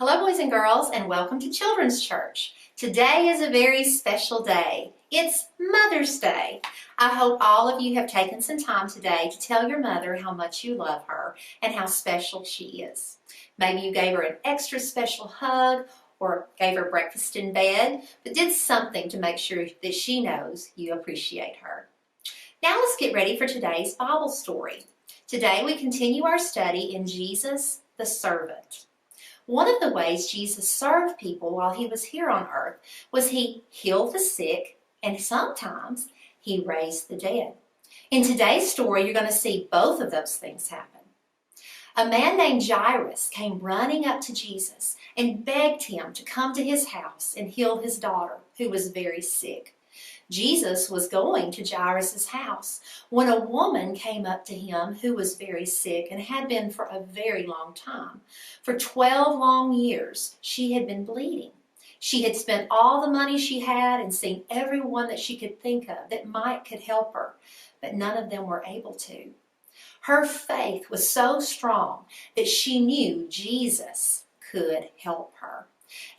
Hello, boys and girls, and welcome to Children's Church. Today is a very special day. It's Mother's Day. I hope all of you have taken some time today to tell your mother how much you love her and how special she is. Maybe you gave her an extra special hug or gave her breakfast in bed, but did something to make sure that she knows you appreciate her. Now let's get ready for today's Bible story. Today we continue our study in Jesus the Servant. One of the ways Jesus served people while he was here on earth was he healed the sick and sometimes he raised the dead. In today's story, you're going to see both of those things happen. A man named Jairus came running up to Jesus and begged him to come to his house and heal his daughter, who was very sick. Jesus was going to Jairus' house when a woman came up to him who was very sick and had been for a very long time. For 12 long years, she had been bleeding. She had spent all the money she had and seen everyone that she could think of that could help her, but none of them were able to. Her faith was so strong that she knew Jesus could help her.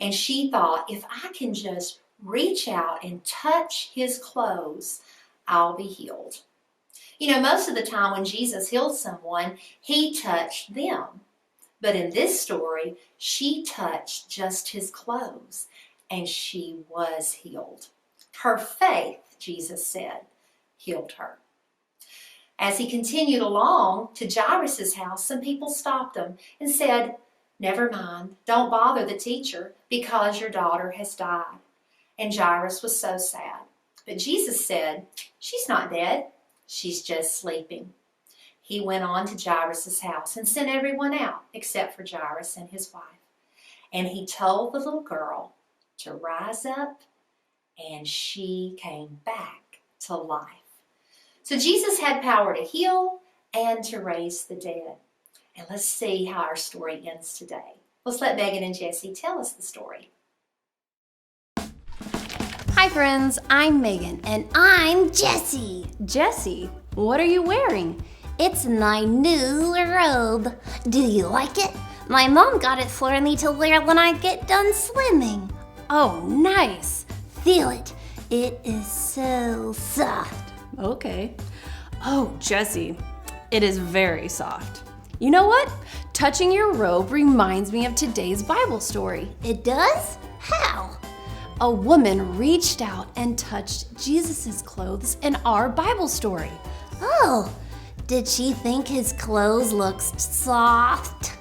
And she thought, if I can just reach out and touch his clothes, I'll be healed. You know, most of the time when Jesus healed someone, he touched them. But in this story, she touched just his clothes and she was healed. Her faith, Jesus said, healed her. As he continued along to Jairus' house, some people stopped him and said, "Never mind, don't bother the teacher because your daughter has died." And Jairus was so sad. But Jesus said, "She's not dead. She's just sleeping." He went on to Jairus' house and sent everyone out except for Jairus and his wife. And he told the little girl to rise up, and she came back to life. So Jesus had power to heal and to raise the dead. And let's see how our story ends today. Let's let Megan and Jesse tell us the story. Hi friends, I'm Megan. And I'm Jessie. Jessie, what are you wearing? It's my new robe. Do you like it? My mom got it for me to wear when I get done swimming. Oh, nice. Feel it. It is so soft. Okay. Oh, Jessie, it is very soft. You know what? Touching your robe reminds me of today's Bible story. It does? How? A woman reached out and touched Jesus' clothes in our Bible story. Oh, did she think his clothes looked soft?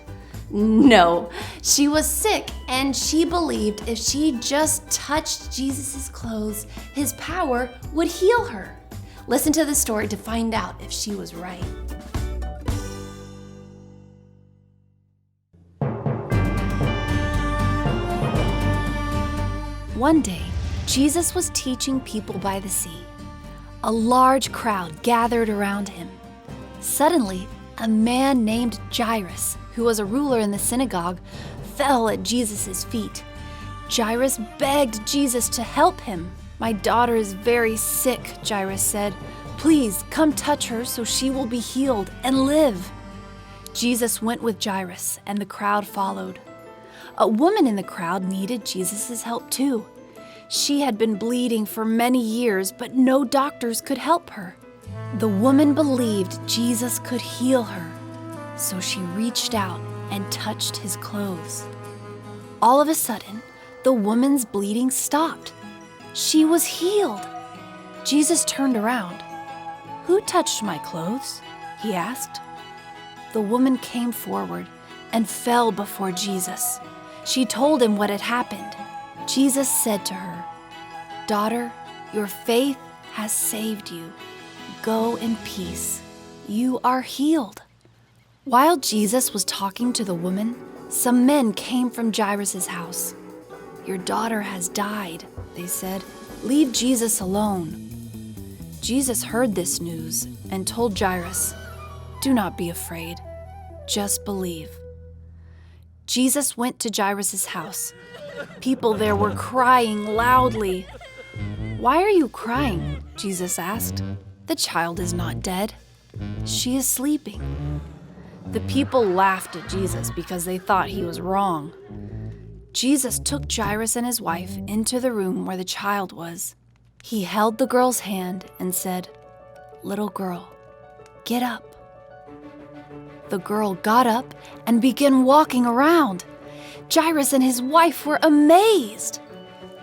No, she was sick and she believed if she just touched Jesus' clothes, his power would heal her. Listen to the story to find out if she was right. One day, Jesus was teaching people by the sea. A large crowd gathered around him. Suddenly, a man named Jairus, who was a ruler in the synagogue, fell at Jesus' feet. Jairus begged Jesus to help him. "My daughter is very sick," Jairus said. "Please come touch her so she will be healed and live." Jesus went with Jairus, and the crowd followed. A woman in the crowd needed Jesus' help too. She had been bleeding for many years, but no doctors could help her. The woman believed Jesus could heal her, so she reached out and touched his clothes. All of a sudden, the woman's bleeding stopped. She was healed. Jesus turned around. "Who touched my clothes?" he asked. The woman came forward and fell before Jesus. She told him what had happened. Jesus said to her, "Daughter, your faith has saved you. Go in peace. You are healed." While Jesus was talking to the woman, some men came from Jairus' house. "Your daughter has died," they said. "Leave Jesus alone." Jesus heard this news and told Jairus, "Do not be afraid. Just believe." Jesus went to Jairus' house. People there were crying loudly. "Why are you crying?" Jesus asked. "The child is not dead. She is sleeping." The people laughed at Jesus because they thought he was wrong. Jesus took Jairus and his wife into the room where the child was. He held the girl's hand and said, "Little girl, get up." The girl got up and began walking around. Jairus and his wife were amazed.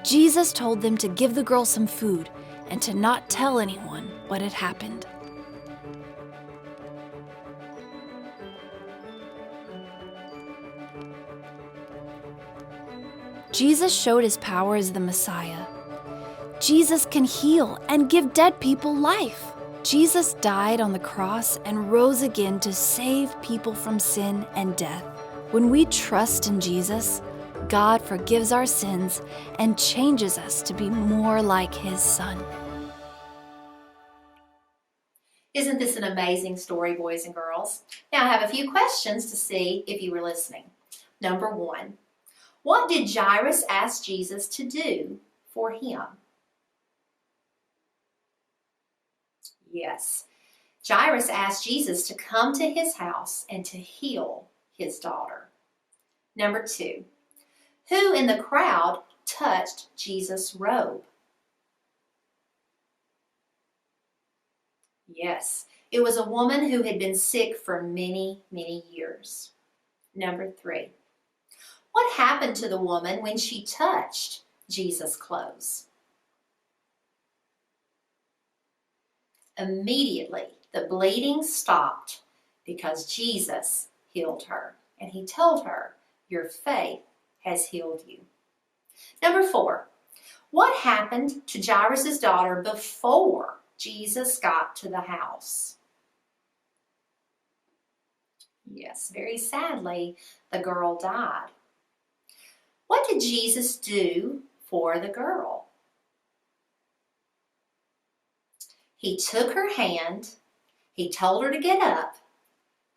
Jesus told them to give the girl some food and to not tell anyone what had happened. Jesus showed his power as the Messiah. Jesus can heal and give dead people life. Jesus died on the cross and rose again to save people from sin and death. When we trust in Jesus, God forgives our sins and changes us to be more like his Son. Isn't this an amazing story, boys and girls? Now I have a few questions to see if you were listening. Number 1, what did Jairus ask Jesus to do for him? Yes, Jairus asked Jesus to come to his house and to heal his daughter. Number 2, who in the crowd touched Jesus' robe? Yes, it was a woman who had been sick for many, many years. Number 3, what happened to the woman when she touched Jesus' clothes? Immediately, the bleeding stopped because Jesus healed her, and he told her, "Your faith has healed you." Number 4, what happened to Jairus' daughter before Jesus got to the house? Yes, very sadly, the girl died. What did Jesus do for the girl? He took her hand, he told her to get up,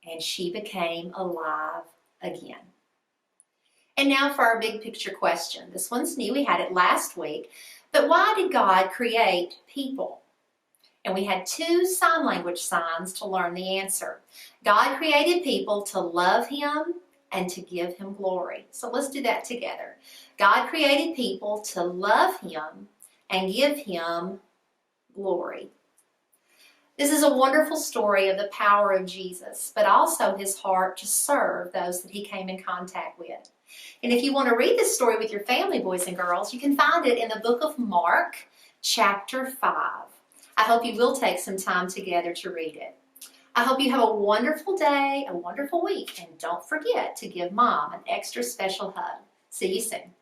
and she became alive again. And now for our big picture question. This one's new, we had it last week. But why did God create people? And we had 2 sign language signs to learn the answer. God created people to love him and to give him glory. So let's do that together. God created people to love him and give him glory. This is a wonderful story of the power of Jesus, but also his heart to serve those that he came in contact with. And if you want to read this story with your family, boys and girls, you can find it in the book of Mark, chapter 5. I hope you will take some time together to read it. I hope you have a wonderful day, a wonderful week, and don't forget to give Mom an extra special hug. See you soon.